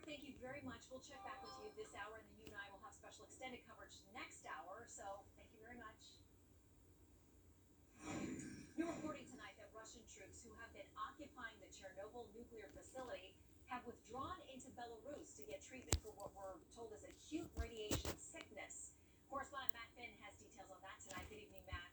Thank you very much. We'll check back with you this hour, and then you and I will have special extended coverage next hour. So thank you very much. New reporting tonight that Russian troops who have been occupying the Chernobyl nuclear facility have withdrawn into Belarus to get treatment for what we're told is acute radiation sickness. Correspondent Matt Finn has details on that tonight. Good evening, Matt.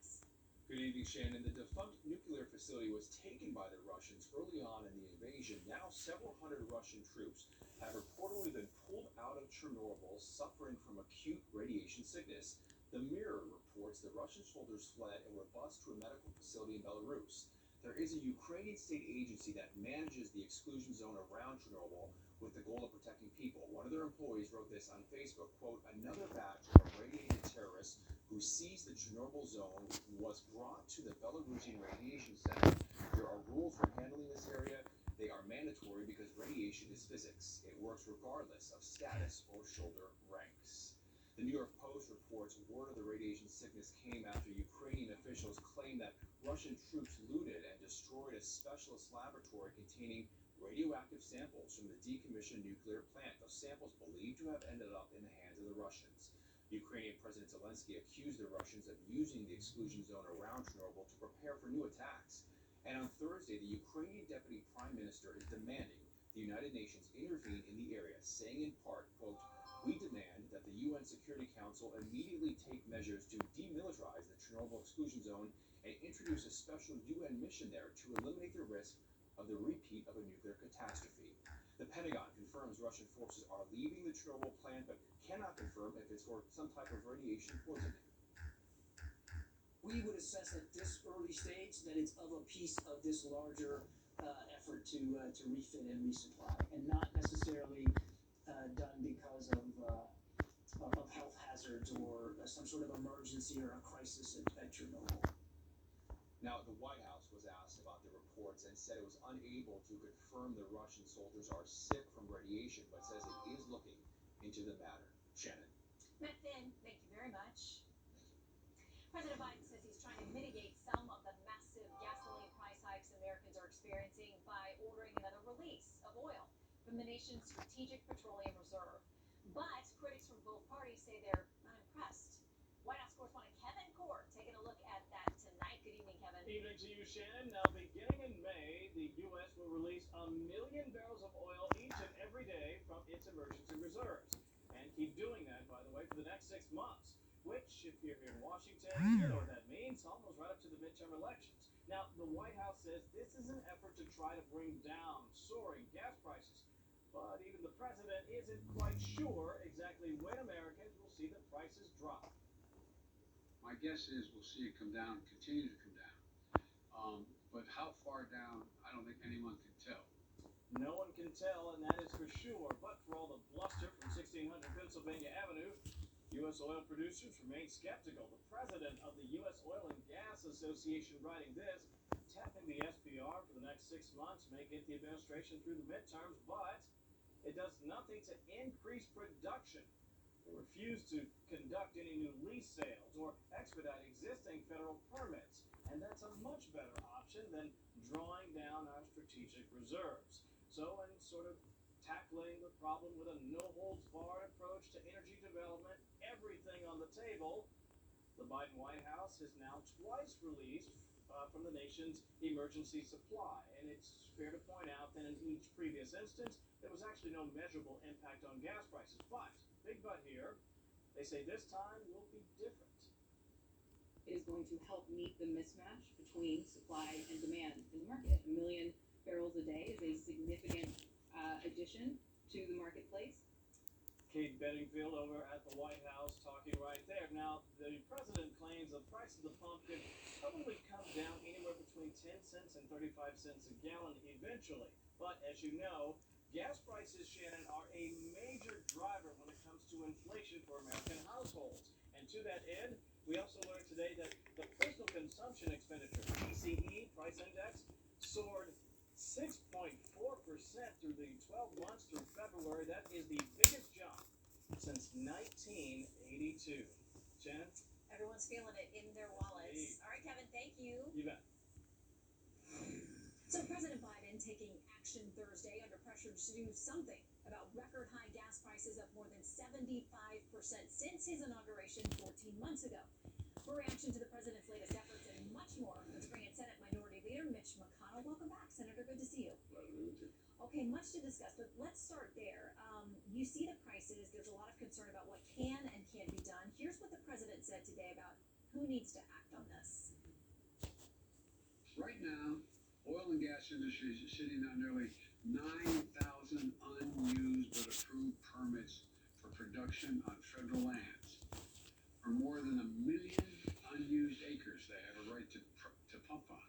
Good evening, Shannon. The defunct nuclear facility was taken by the Russians early on in the invasion. Now, several hundred Russian troops have reportedly been pulled out of Chernobyl, suffering from acute radiation sickness. The Mirror reports the Russian soldiers fled and were bused to a medical facility in Belarus. There is a Ukrainian state agency that manages the exclusion zone around Chernobyl with the goal of protecting people. One of their employees wrote this on Facebook, quote, "Another batch of irradiated terrorists who seized the Chernobyl zone was brought to the Belarusian radiation center. There are rules for handling this area. They are mandatory because radiation is physics. It works regardless of status or shoulder ranks." The New York Post reports word of the radiation sickness came after Ukrainian officials claimed that Russian troops looted and destroyed a specialist laboratory containing radioactive samples from the decommissioned nuclear plant. Those samples believed to have ended up in the hands of the Russians. Ukrainian President Zelensky accused the Russians of using the exclusion zone around Chernobyl to prepare for new attacks. And on Thursday, the Ukrainian Deputy Prime Minister is demanding the United Nations intervene in the area, saying in part, quote, "We demand that the UN Security Council immediately take measures to demilitarize the Chernobyl exclusion zone and introduce a special UN mission there to eliminate the risk of the repeat of a nuclear catastrophe." The Pentagon confirms Russian forces are leaving the Chernobyl plant, but cannot confirm if it's for some type of radiation poisoning. We would assess at this early stage that it's of a piece of this larger effort to refit and resupply, and not necessarily done because of health hazards or some sort of emergency or a crisis at Chernobyl. Now, the White House was asked about the reports and said it was unable to confirm the Russian soldiers are sick from radiation, but says it is looking into the matter. Shannon. Matt Finn, thank you very much. President Biden says he's trying to mitigate some of the massive gasoline price hikes Americans are experiencing by ordering another release of oil from the nation's strategic petroleum reserve. But critics from both parties say they're unimpressed. White House correspondent Kevin Court taking a look at that tonight. Good evening, Kevin. Evening to you, Shannon. Now, beginning in May, the U.S. will release 1 million barrels of oil each and every day from its emergency reserves. And keep doing that, by the way, for the next 6 months, which, if you're here in Washington, you know what that means, almost right up to the midterm elections. Now, the White House says this is an effort to try to bring down soaring gas prices. But even the president isn't quite sure exactly when Americans will see the prices drop. My guess is we'll see it come down, continue to come down. But how far down, I don't think anyone can tell. No one can tell, and that is for sure. But for all the bluster from 1600 Pennsylvania Avenue, U.S. oil producers remain skeptical. The president of the U.S. Oil and Gas Association writing this, tapping the SPR for the next 6 months may get the administration through the midterms, but it does nothing to increase production. They refuse to conduct any new lease sales or expedite existing federal permits. And that's a much better option than drawing down our strategic reserves. So, in sort of tackling the problem with a no-holds-barred approach to energy development, everything on the table, the Biden White House has now twice released from the nation's emergency supply. And it's fair to point out that in each previous instance, there was actually no measurable impact on gas prices. But, big but here, they say this time will be different. Is going to help meet the mismatch between supply and demand in the market. 1 million barrels a day is a significant addition to the marketplace. Kate Bedingfield over at the White House talking right there. Now, the president claims the price of the pump could probably come down anywhere between 10 cents and 35 cents a gallon eventually. But as you know, gas prices, Shannon, are a major driver when it comes to inflation for American households. And to that end, we also learned today that the personal consumption expenditure, PCE, price index, soared 6.4% through the 12 months through February. That is the biggest jump since 1982. Shannon? Everyone's feeling it in their wallets. Indeed. All right, Kevin, thank you. You bet. So President Biden taking action Thursday under pressure to do something about record prices up more than 75% since his inauguration 14 months ago. For reaction to the president's latest efforts and much more, let's bring in Senate Minority Leader Mitch McConnell. Welcome back, Senator. Good to see you. Glad to be with you. Okay, much to discuss, but let's start there. You see the prices. There's a lot of concern about what can and can't be done. Here's what the president said today about who needs to act on this. Right now, oil and gas industries are sitting on nearly 9,000 unused but approved permits for production on federal lands. For more than 1 million unused acres they have a right to pump on.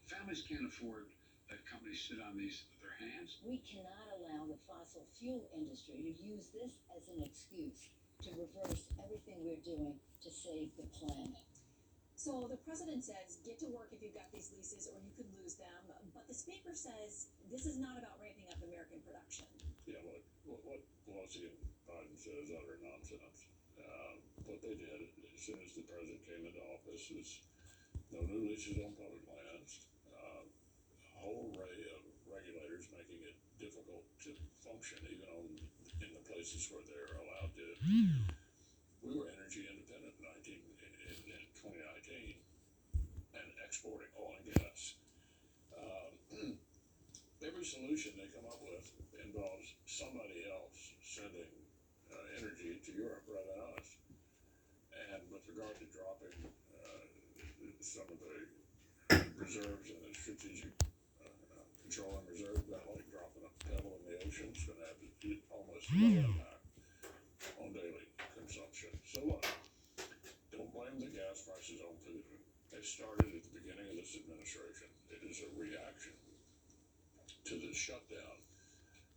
Families can't afford that companies sit on their hands. We cannot allow the fossil fuel industry to use this as an excuse to reverse everything we're doing to save the planet. So the president says, get to work if you've got these leases or you could lose them. But the speaker says this is not about ramping up American production. Yeah, what Pelosi and Biden said is utter nonsense. What they did as soon as the president came into office was no new leases on public lands, a whole array of regulators making it difficult to function even in the places where they're allowed to. We were energy independent in 2019 and exporting oil and gas. Every solution they come up with involves somebody else sending energy to Europe rather than us. And with regard to dropping some of the reserves in the strategic petroleum reserve, that like dropping a pebble in the ocean is going to have almost no impact on daily consumption. So look, don't blame the gas prices on Putin. They started at the beginning of this administration. It is a reaction to the shutdown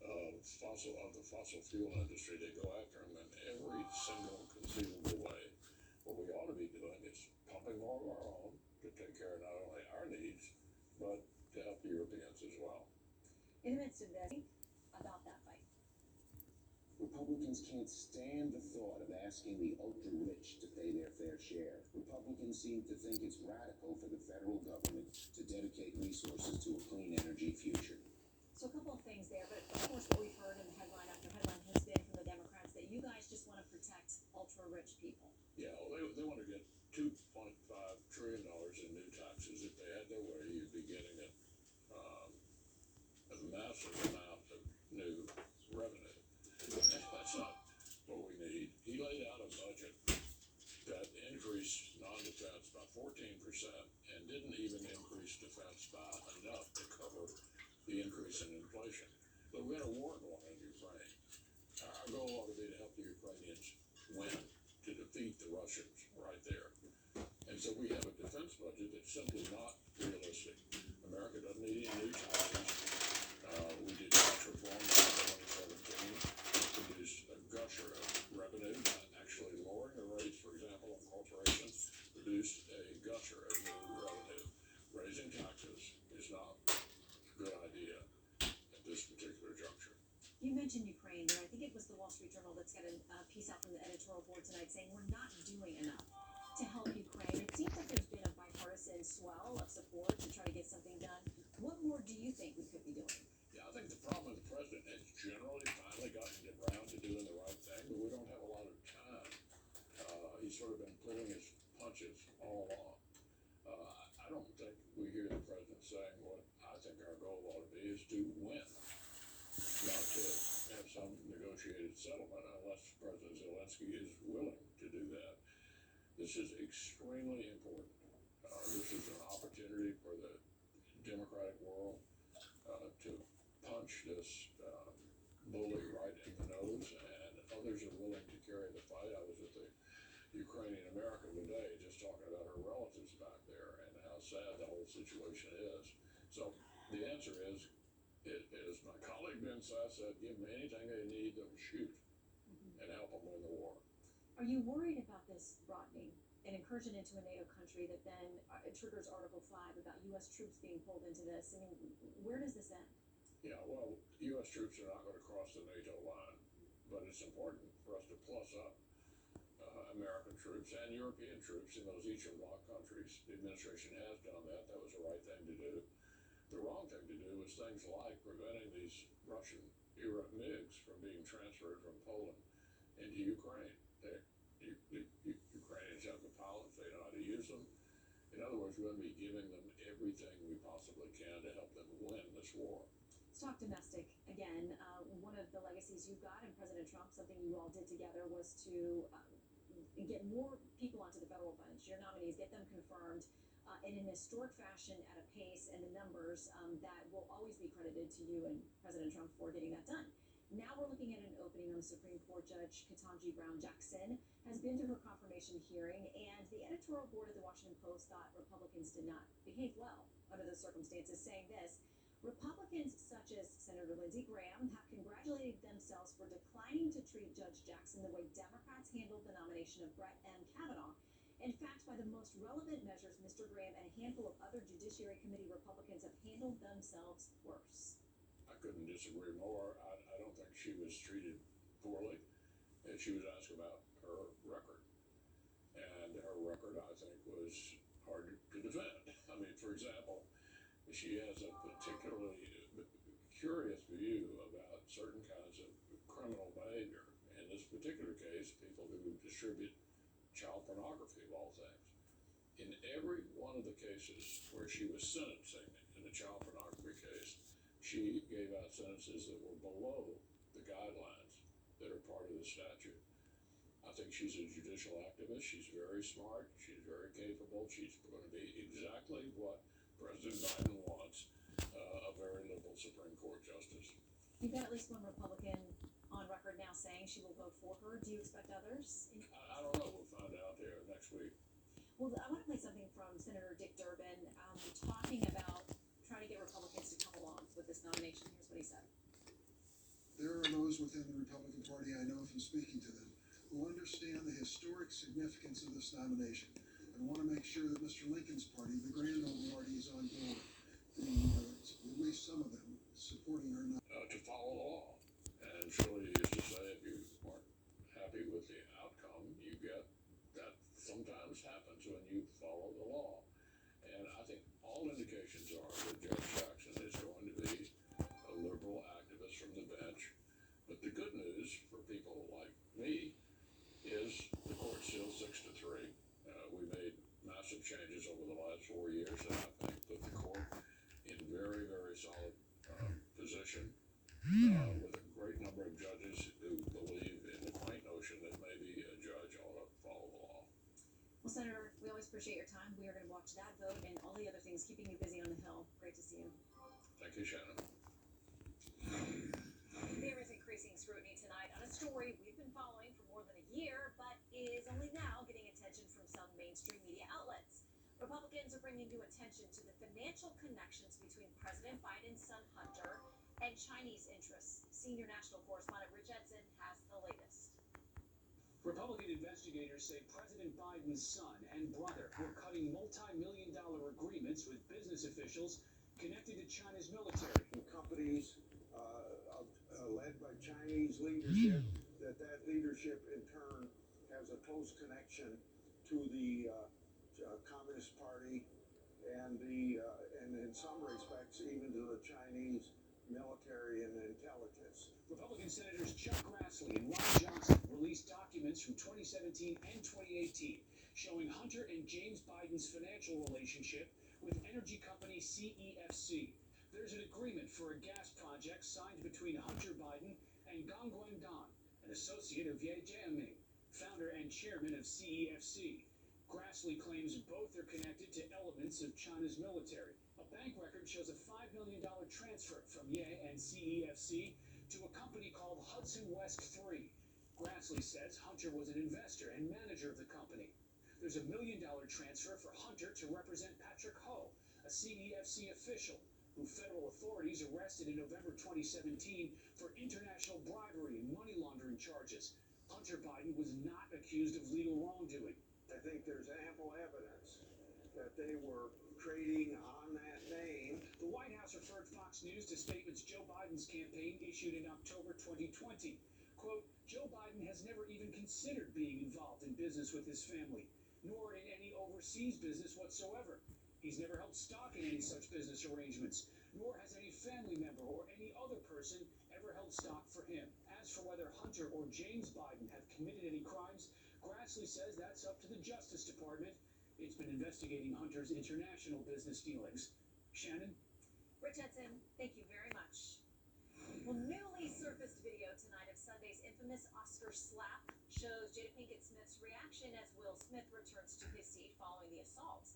of the fossil fuel industry. They go after them in every single conceivable way. What we ought to be doing is pumping more of our own to take care of not only our needs, but to help the Europeans as well. In the midst of this, about that fight. Republicans can't stand the thought of asking the ultra-rich to pay their fair share. Republicans seem to think it's radical for the federal government to dedicate resources to a clean energy future. So a couple of things there, but of course what we've heard in headline after headline has been from the Democrats that you guys just want to protect ultra-rich people. Yeah, well, they want to get $2.5 trillion in new taxes. If they had their way, you'd be getting a massive amount of new revenue. That's not what we need. He laid out a budget that increased non-defense by 14% and didn't even increase defense by enough to cover the increase in inflation. But we had a war going on in Ukraine. Our goal ought to be to help the Ukrainians win, to defeat the Russians right there. And so we have a defense budget that's simply not realistic. America doesn't need any new taxes. We did tax reform in 2017. We produced a gusher of revenue by actually lowering the rates, for example, on corporations, produced a gusher of new revenue. Raising taxes is not a good idea at this particular juncture. You mentioned Ukraine there. I think it was the Wall Street Journal that's got a piece out from the editorial board tonight saying we're not doing enough to help Ukraine. It seems like there's been a bipartisan swell of support to try to get something done. What more do you think we could be doing? Yeah, I think the problem with the president has generally finally gotten around to doing the right thing, but we don't have a lot of time. He's sort of been pulling his punches all along. I don't think we hear the president saying what I think our goal ought to be is to win, not to have some negotiated settlement unless President Zelensky is willing to do that. This is extremely important. This is an opportunity for the democratic world to punch this bully right in the nose, and others are willing to carry the fight. I was at the Ukrainian American today just talking about her relatives back there and how sad the whole situation is. So the answer is, as my colleague Ben Sass said, give them anything they need, they'll shoot and help them win the war. Are you worried about this broadening, an incursion into a NATO country that then triggers Article 5 about U.S. troops being pulled into this? I mean, where does this end? Yeah, well, U.S. troops are not going to cross the NATO line, but it's important for us to plus up American troops and European troops in those Eastern Bloc countries. The administration has done that. That was the right thing to do. The wrong thing to do was things like preventing these Russian era MiGs from being transferred from Poland going to be giving them everything we possibly can to help them win this war. Let's talk domestic again. One of the legacies you got in President Trump, something you all did together, was to get more people onto the federal bench, your nominees, get them confirmed in an historic fashion at a pace and the numbers that will always be credited to you and President Trump for getting that done. Now we're looking at an opening on the Supreme Court. Judge Ketanji Brown Jackson has been through her confirmation hearing, and the editorial board of the Washington Post thought Republicans did not behave well under those circumstances, saying this: Republicans such as Senator Lindsey Graham have congratulated themselves for declining to treat Judge Jackson the way Democrats handled the nomination of Brett M. Kavanaugh. In fact, by the most relevant measures, Mr. Graham and a handful of other Judiciary Committee Republicans have handled themselves worse. I couldn't disagree more. I don't think she was treated poorly. And she was asked about her record. And her record, I think, was hard to defend. I mean, for example, she has a particularly curious view about certain kinds of criminal behavior. In this particular case, people who distribute child pornography of all things. In every one of the cases where she was sentencing, in the child pornography case, she gave out sentences that were below the guidelines that are part of the statute. I think she's a judicial activist. She's very smart. She's very capable. She's going to be exactly what President Biden wants, a very liberal Supreme Court justice. You've got at least one Republican on record now saying she will vote for her. Do you expect others? I don't know. We'll find out here next week. Well, I want to play something from Senator Dick Durbin talking about trying to get Republicans to come along with this nomination. Here's what he said. There are those within the Republican Party, I know from speaking to them, who understand the historic significance of this nomination and want to make sure that Mr. Lincoln's party, the grand old party, is on board. At least some of them supporting her. To follow the law. And Shirley used to say, if you weren't happy with the outcome, you get that sometimes happens when you follow the law. And I think all indications are that Judge Jackson is going to be a liberal activist from the bench. But the good news for people like me is the court's still 6-3. We made massive changes over the last 4 years, and I think that the court in very, very solid position with a great number of judges who believe in the quaint notion that maybe a judge ought to follow the law. Well, Senator, we always appreciate your time. We are going to watch that vote and all the other things keeping you busy on the Hill. Great to see you. Thank you, Shannon. There is increasing scrutiny tonight on a story we've been following for more than a year, but is only now getting attention from some mainstream media outlets. Republicans are bringing new attention to the financial connections between President Biden's son Hunter and Chinese interests. Senior national correspondent Rich Edson has the latest. Republican investigators say President Biden's son and brother were cutting multi-million-dollar agreements with business officials connected to China's military. Companies led by Chinese leadership, that leadership in turn has a close connection to the Communist Party and in some respects even to the Chinese military and intelligence. Republican Senators Chuck Grassley and Ron Johnson released documents from 2017 and 2018 showing Hunter and James Biden's financial relationship with energy company CEFC. There's an agreement for a gas project signed between Hunter Biden and Gong Guangdong, an associate of Ye Jianming, founder and chairman of CEFC. Grassley claims both are connected to elements of China's military. A bank record shows a $5 million transfer from Ye and CEFC to a company called Hudson West 3. Grassley says Hunter was an investor and manager of the company. There's a $1 million transfer for Hunter to represent Patrick Ho, a CEFC official who federal authorities arrested in November 2017 for international bribery and money laundering charges. Hunter Biden was not accused of legal wrongdoing. I think there's ample evidence that they were trading on that name. The White House referred Fox News to statements Joe Biden's campaign issued in October 2020. Quote, Joe Biden has never even considered being involved in business with his family, nor in any overseas business whatsoever. He's never held stock in any such business arrangements, nor has any family member or any other person ever held stock for him. As for whether Hunter or James Biden have committed any crimes, Grassley says that's up to the Justice Department It's been investigating Hunter's international business dealings. Shannon? Rich Hudson, thank you very much. Well, newly surfaced video tonight of Sunday's infamous Oscar slap shows Jada Pinkett Smith's reaction as Will Smith returns to his seat following the assault.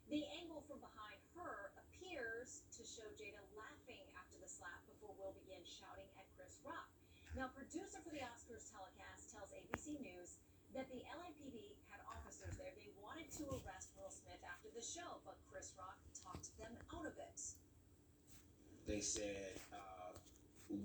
The angle from behind her appears to show Jada laughing after the slap before Will begins shouting at Chris Rock. Now, producer for the Oscars telecast tells ABC News that the LAPD had officers there. They wanted to arrest Will Smith after the show, but Chris Rock talked them out of it. They said,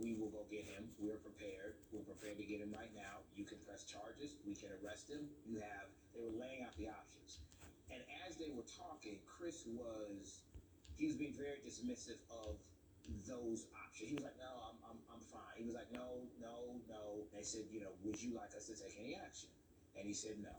we will go get him. We're prepared. We're prepared to get him right now. You can press charges. We can arrest him. They were laying out the options. And as they were talking, he was being very dismissive of those options. He was like, no, I'm fine. He was like, no. They said, would you like us to take any action? And he said no.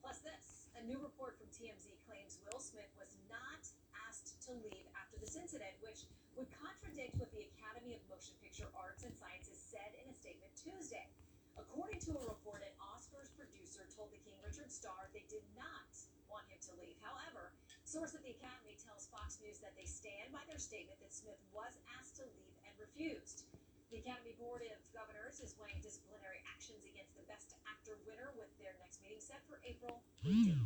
Plus this, a new report from TMZ claims Will Smith was not asked to leave after this incident, which would contradict what the Academy of Motion Picture Arts and Sciences said in a statement Tuesday. According to a report, an Oscars producer told the King Richard star they did not want him to leave. However, a source at the Academy tells Fox News that they stand by their statement that Smith was asked to leave and refused. The Academy Board of Governors is weighing disciplinary actions against the Best Actor winner with their next meeting set for April 18th.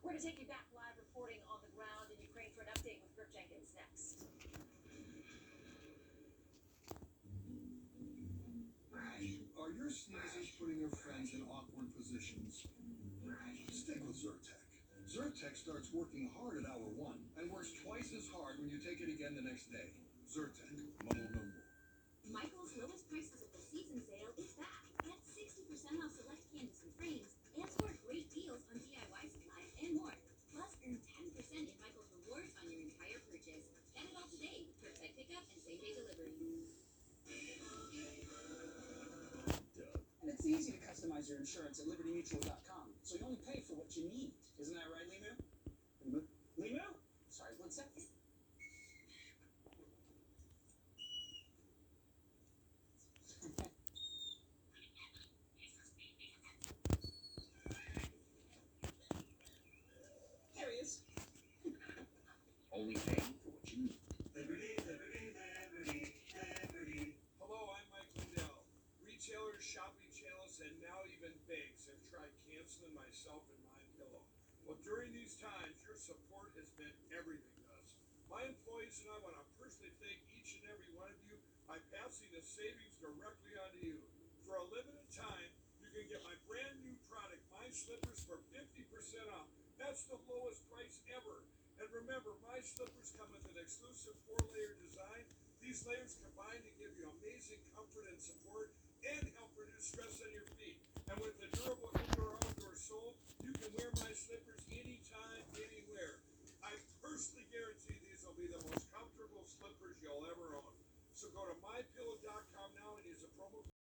We're going to take you back live reporting on the ground in Ukraine for an update with Griff Jenkins next. Are your sneezes putting your friends in awkward positions? Stick with Zyrtec. Zyrtec starts working hard at hour 1 and works twice as hard when you take it again the next day. Zyrtec, muddle no more. Michael's lowest prices of the season sale is back. Get 60% off select candies and frames, and score great deals on DIY supplies and more. Plus, earn 10% in Michael's rewards on your entire purchase. Get it all today with curbside pickup and same-day delivery. And it's easy to customize your insurance at libertymutual.com, so you only pay for what you need. Isn't that right, Limu? Limu? Sorry, 1 second. There he is. Only pay for what you need. Hello, I'm Mike Lindell. Retailers, shopping channels, and now even banks have tried canceling myself and MyPillow. Well, during these times, your support has meant everything to us. My employees and I want to personally thank each and every one of you by passing the savings directly on to you. For a limited time, you can get my brand new product, My Slippers, for 50% off. That's the lowest price ever. And remember, My Slippers come with an exclusive 4-layer design. These layers combine to give you amazing comfort and